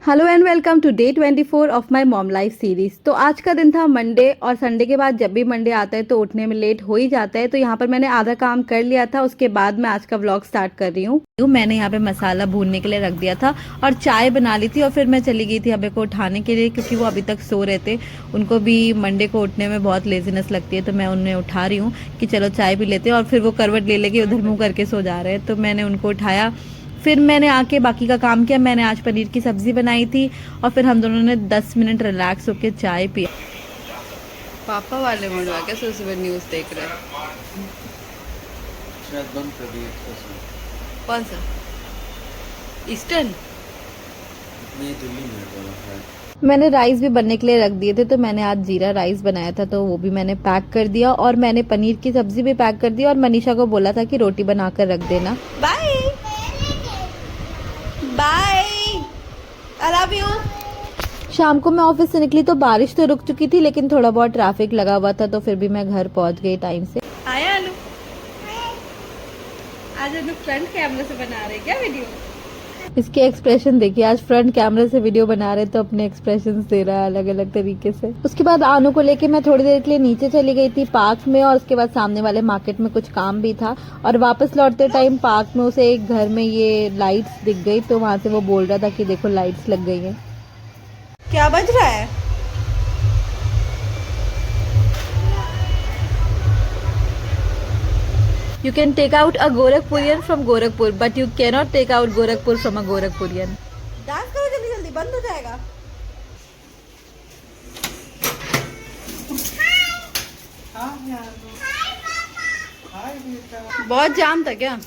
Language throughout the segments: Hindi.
Hello and welcome to day 24 of my mom life series. तो आज का दिन था मंडे और संडे के बाद जब भी मंडे आता है तो उठने में लेट हो ही जाता है। तो यहाँ पर मैंने आधा काम कर लिया था, उसके बाद मैं आज का व्लॉग स्टार्ट कर रही हूँ। मैंने यहाँ पे मसाला भूनने के लिए रख दिया था और चाय बना ली थी और फिर मैं चली गई थी अबे को उठाने के लिए, क्योंकि वो अभी तक सो रहे थे। उनको भी मंडे को उठने में बहुत लेजीनेस लगती है, तो मैं उन्हें उठा रही हूँ कि चलो चाय पी लेते हैं। और फिर वो करवट ले लेके उधर मुँह करके सो जा रहे हैं, तो मैंने उनको उठाया। फिर मैंने आके बाकी का काम किया। मैंने आज पनीर की सब्जी बनाई थी और फिर हम दोनों ने 10 मिनट रिलैक्स होकर चाय पी। पापा वाले मोड में क्या सुबह न्यूज़ देख रहे हैं? शायद बंद कर दिया था। कौन सा? ईस्टर्न? नहीं, दिल्ली में बोला है। मैंने राइस भी बनने के लिए रख दिए थे, तो मैंने आज जीरा राइस बनाया था, तो वो भी मैंने पैक कर दिया। और मैंने पनीर की सब्जी भी पैक कर दी और मनीषा को बोला था कि रोटी बनाकर रख देना। Bye bye, I love you. शाम को मैं ऑफिस से निकली तो बारिश तो रुक चुकी थी, लेकिन थोड़ा बहुत ट्रैफिक लगा हुआ था, तो फिर भी मैं घर पहुंच गई टाइम से। आया आलू, आज हम फ्रंट कैमरे से बना रहे हैं क्या वीडियो? इसके एक्सप्रेशन देखिए, आज फ्रंट कैमरे से वीडियो बना रहे तो अपने एक्सप्रेशंस दे रहा है अलग अलग तरीके से। उसके बाद आनू को लेके मैं थोड़ी देर के लिए नीचे चली गई थी पार्क में, और उसके बाद सामने वाले मार्केट में कुछ काम भी था। और वापस लौटते टाइम पार्क में उसे एक घर में ये लाइट्स दिख गई, तो वहां से वो बोल रहा था कि देखो लाइट्स लग गई है। क्या बज रहा है? You can take out a Gorakhpurian from Gorakhpur, but you cannot take out Gorakhpur from a Gorakhpurian. Dance करो जल्दी जल्दी, बंद हो जाएगा। बहुत जाम था क्या?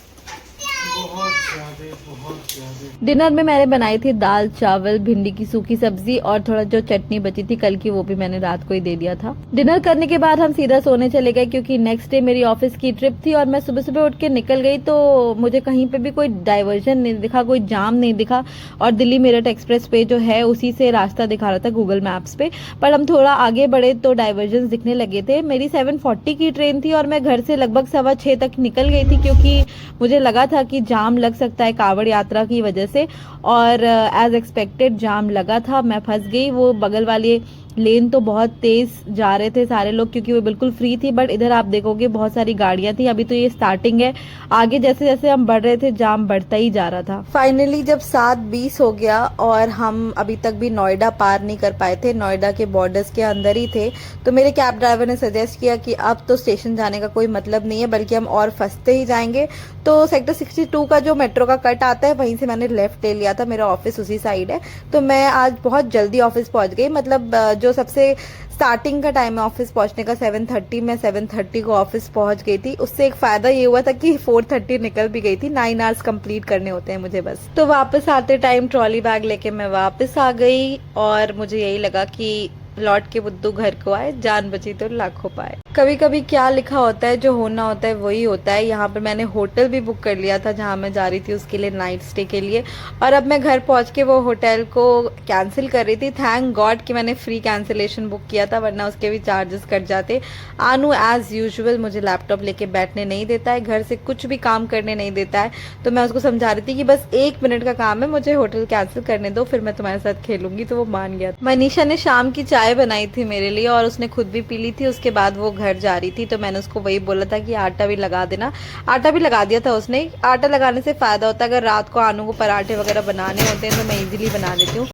डिनर में मैंने बनाई थी दाल चावल, भिंडी की सूखी सब्जी और थोड़ा जो चटनी बची थी कल की, वो भी मैंने रात को ही दे दिया था। डिनर करने के बाद हम सीधा सोने चले गए, क्योंकि नेक्स्ट डे मेरी ऑफिस की ट्रिप थी और मैं सुबह सुबह उठ के निकल गई, तो मुझे कहीं पे भी कोई डाइवर्जन नहीं दिखा, कोई जाम नहीं दिखा। और दिल्ली मेरठ एक्सप्रेस पे जो है उसी से रास्ता दिखा रहा था गूगल मैप्स पे। पर हम थोड़ा आगे बढ़े तो डाइवर्जन दिखने लगे थे। मेरी 7:40 की ट्रेन थी और मैं घर से लगभग 6:15 तक निकल गई थी, क्योंकि मुझे लगा था कि जाम लग सकता है कांवड़ यात्रा की वजह से। और एज एक्सपेक्टेड जाम लगा था, मैं फंस गई। वो बगल वाली लेन तो बहुत तेज जा रहे थे सारे लोग, क्योंकि वो बिल्कुल फ्री थी, बट इधर आप देखोगे बहुत सारी गाड़ियां थी। अभी तो ये स्टार्टिंग है, आगे जैसे जैसे हम बढ़ रहे थे जाम बढ़ता ही जा रहा था। फाइनली जब 7:20 हो गया और हम अभी तक भी नोएडा पार नहीं कर पाए थे, नोएडा के बॉर्डर्स के अंदर ही थे, तो मेरे कैब ड्राइवर ने सजेस्ट किया कि अब तो स्टेशन जाने का कोई मतलब नहीं है, बल्कि हम और फंसते ही जाएंगे। तो सेक्टर 62 का जो मेट्रो का कट आता है वहीं से मैंने लेफ्ट ले लिया था, मेरा ऑफिस उसी साइड है। तो मैं आज बहुत जल्दी ऑफिस पहुंच गई। मतलब जो सबसे स्टार्टिंग का टाइम है ऑफिस पहुंचने का 7:30, मैं 7:30 को ऑफिस पहुंच गई थी। उससे एक फायदा ये हुआ था कि 4:30 निकल भी गई थी। 9 आवर्स कंप्लीट करने होते हैं मुझे बस। तो वापस आते टाइम ट्रॉली बैग लेके मैं वापस आ गई और मुझे यही लगा कि लौट के बुद्धू घर को आए, जान बची तो लाखों पाए। कभी कभी क्या लिखा होता है, जो होना होता है वही होता है। यहाँ पर मैंने होटल भी बुक कर लिया था जहाँ मैं जा रही थी उसके लिए, नाइट स्टे के लिए। और अब मैं घर पहुँच के वो होटल को कैंसिल कर रही थी। थैंक गॉड कि मैंने फ्री कैंसिलेशन बुक किया था, वरना उसके भी चार्जेस कट जाते। आनू एज यूजुअल मुझे लैपटॉप लेके बैठने नहीं देता है, घर से कुछ भी काम करने नहीं देता है। तो मैं उसको समझा रही थी कि बस 1 मिनट का काम है, मुझे होटल कैंसिल करने दो, फिर मैं तुम्हारे साथ खेलूंगी। तो वो मान गया। मनीषा ने शाम की चाय बनाई थी मेरे लिए और उसने खुद भी पी ली थी। उसके बाद वो घर जा रही थी, तो मैंने उसको वही बोला था कि आटा भी लगा देना। आटा भी लगा दिया था उसने। आटा लगाने से फायदा होता है, अगर रात को आनू को पराठे वगैरह बनाने होते हैं तो मैं इजीली बना लेती हूँ।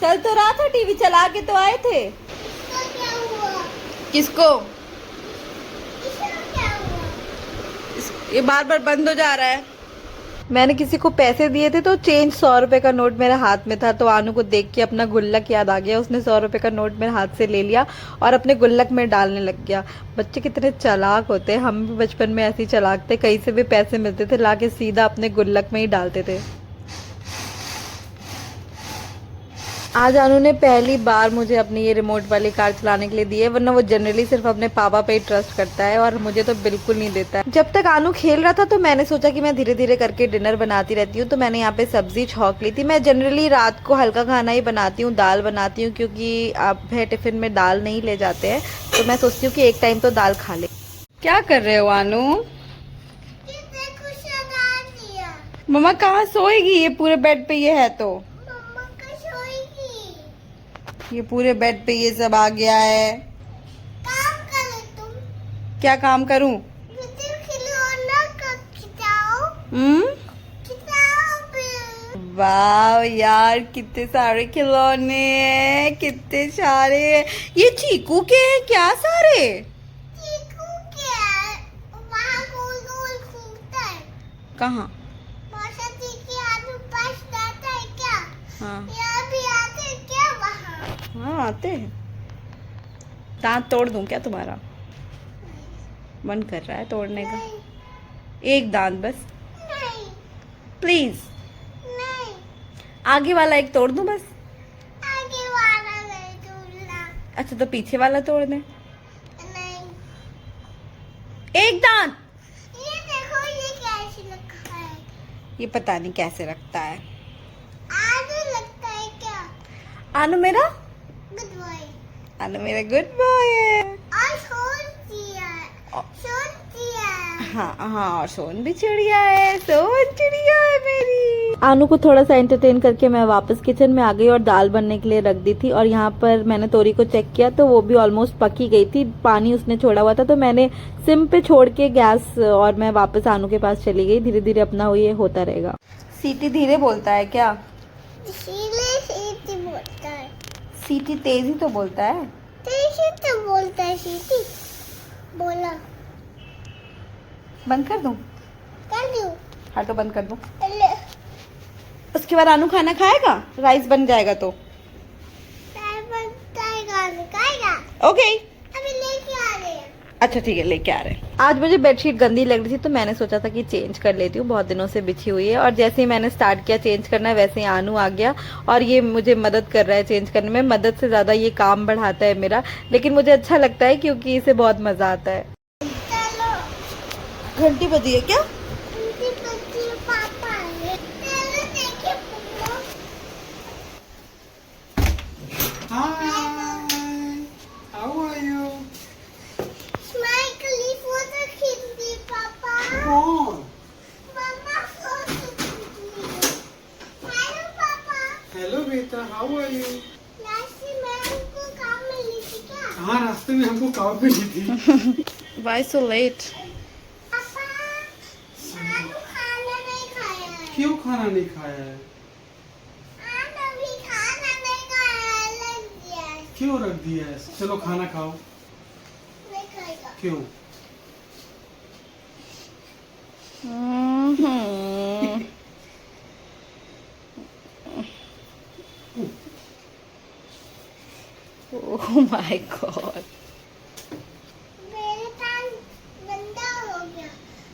चल तो रहा था, टीवी चला के तो आए थे। किसको? ये बार बार बंद हो जा रहा है। मैंने किसी को पैसे दिए थे तो चेंज 100 रुपए का नोट मेरे हाथ में था, तो आनू को देख के अपना गुल्लक याद आ गया। उसने 100 रुपए का नोट मेरे हाथ से ले लिया और अपने गुल्लक में डालने लग गया। बच्चे कितने चालाक होते हैं, हम भी बचपन में ऐसे ही चालाक थे। कहीं से भी पैसे मिलते थे लाके सीधा अपने गुल्लक में ही डालते थे। आज आनू ने पहली बार मुझे अपनी ये रिमोट वाली कार चलाने के लिए दी है, वरना वो जनरली सिर्फ अपने पापा पे ही ट्रस्ट करता है और मुझे तो बिल्कुल नहीं देता है। जब तक आनू खेल रहा था तो मैंने सोचा कि मैं धीरे धीरे करके डिनर बनाती रहती हूँ, तो मैंने यहाँ पे सब्जी छौंक ली थी। मैं जनरली रात को हल्का खाना ही बनाती हूँ, दाल बनाती हूँ, क्योंकि आप टिफिन में दाल नहीं ले जाते हैं, तो मैं सोचती हूँ कि एक टाइम तो दाल खा ले। क्या कर रहे हो आनू? मम्मा कहाँ सोएगी, ये पूरे बेड पे ये है तो। मम्मा का सोएगी। ये पूरे बेड पे ये सब आ गया है। काम करो तुम। क्या काम करूं? फिर खिलौना का खिंचाओ। हम्म, खिंचाओ फिर। वाह यार कितने सारे खिलौने हैं, कितने सारे हैं। ये चीकू के हैं क्या सारे? चीकू क्या है? वहाँ गोल गोल घूमता है। कहाँ? मौसा जी के आलू पास जाता है क्या? हाँ यहाँ भी आते हैं क्या वहाँ? हाँ आते हैं। दांत तोड़ दूं क्या तुम्हारा? मन कर रहा है तोड़ने का। नहीं एक दांत बस, नहीं प्लीज। नहीं। आगे वाला एक तोड़ दूं बस। आगे वाला नहीं दूल्हा। अच्छा तो पीछे वाला तोड़ दें। नहीं। एक दांत। ये देखो ये कैसे रखा है? ये पता नहीं कैसे रखता है। आलू लगता है क्या? आनु मेरा, गुड बॉय। आनु मेरा गुड बॉय है। और सोन दिया है। सोन दिया है। हाँ हाँ, और सोन भी चिड़िया है, सोन चिड़िया है मेरी। आनू को थोड़ा सा एंटरटेन करके मैं वापस किचन में आ गई और दाल बनने के लिए रख दी थी। और यहाँ पर मैंने तोरी को चेक किया तो वो भी ऑलमोस्ट पक ही गई थी, पानी उसने छोड़ा हुआ था। तो मैंने सिम पे छोड़ के गैस और मैं वापस आनू के पास चली गई। धीरे धीरे अपना ये होता रहेगा। सीटी धीरे बोलता है क्या? इसीलिए सीटी बोलता है। सीटी तेज ही तो बोलता है। तेजी तो बोलता है सीटी। बोला। बंद कर दूं? कर दूँ? हाँ तो बंद कर दूं। ले। उसके बाद आनू खाना खाएगा, राइस बन जाएगा तो। पैर बनता निकालेगा। ओके अभी लेके आ रहे हैं। अच्छा ठीक है, लेके आ रहे हैं। आज मुझे बेडशीट गंदी लग रही थी तो मैंने सोचा था कि चेंज कर लेती हूँ, बहुत दिनों से बिछी हुई है। और जैसे ही मैंने स्टार्ट किया चेंज करना वैसे ही आनू आ गया और ये मुझे मदद कर रहा है चेंज करने में। मदद से ज़्यादा ये काम बढ़ाता है मेरा, लेकिन मुझे अच्छा लगता है क्योंकि इसे बहुत मज़ा आता है। चलो। घंटी बजी है क्या? उनकी बच्ची पापा है। चलो देखिए पुप्पो। How are you? स्माइल की फोटो खींच दी पापा। कौन? मम्मा फोटो खींच ली। हेलो पापा। हेलो बेटा, हाउ आर यू? रास्ते में हमको काम मिली थी क्या? हाँ, रास्ते में हमको काव मिली थी। Why so late? पापा आलू खाना नहीं खाया है। क्यों खाना नहीं खाया है? आलू भी खाना नहीं खाया है, लग गया है। क्यों रख दिया है? चलो खाना खाओ। नहीं खाएगा। क्यों? Oh my God. मेरे कान गंदा हो गया।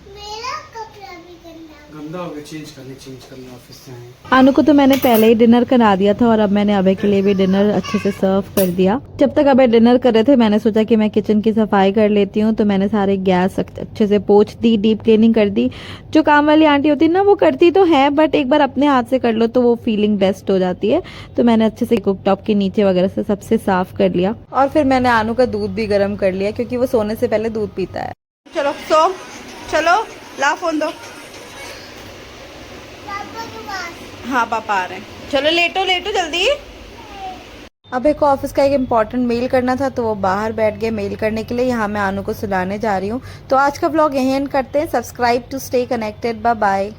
मेरा कपड़ा भी गंदा हो गंदा हो गया, चेंज करने ऑफिस से आए। आनू को तो मैंने पहले ही डिनर करा दिया था और अब मैंने अभय के लिए भी डिनर अच्छे से सर्व कर दिया। जब तक अभय डिनर कर रहे थे मैंने सोचा कि मैं किचन की सफाई कर लेती हूँ। तो मैंने सारे गैस अच्छे से पोंछ दी, डीप क्लीनिंग कर दी। जो काम वाली आंटी होती है ना वो करती तो है, बट एक बार अपने हाथ से कर लो तो वो फीलिंग बेस्ट हो जाती है। तो मैंने अच्छे से कुकटॉप के नीचे वगैरह से सबसे साफ कर लिया और फिर मैंने आनू का दूध भी गर्म कर लिया क्योंकि वो सोने से पहले दूध पीता है। चलो सो, चलो ला फोन दो। पापा के पास। हाँ पापा आ रहे हैं, चलो लेटो लेटो जल्दी। अभय को ऑफिस का एक इम्पॉर्टेंट मेल करना था तो वो बाहर बैठ गए मेल करने के लिए। यहाँ मैं आनू को सुलाने जा रही हूँ। तो आज का व्लॉग यहीं एंड करते हैं। Subscribe to stay connected. Bye bye.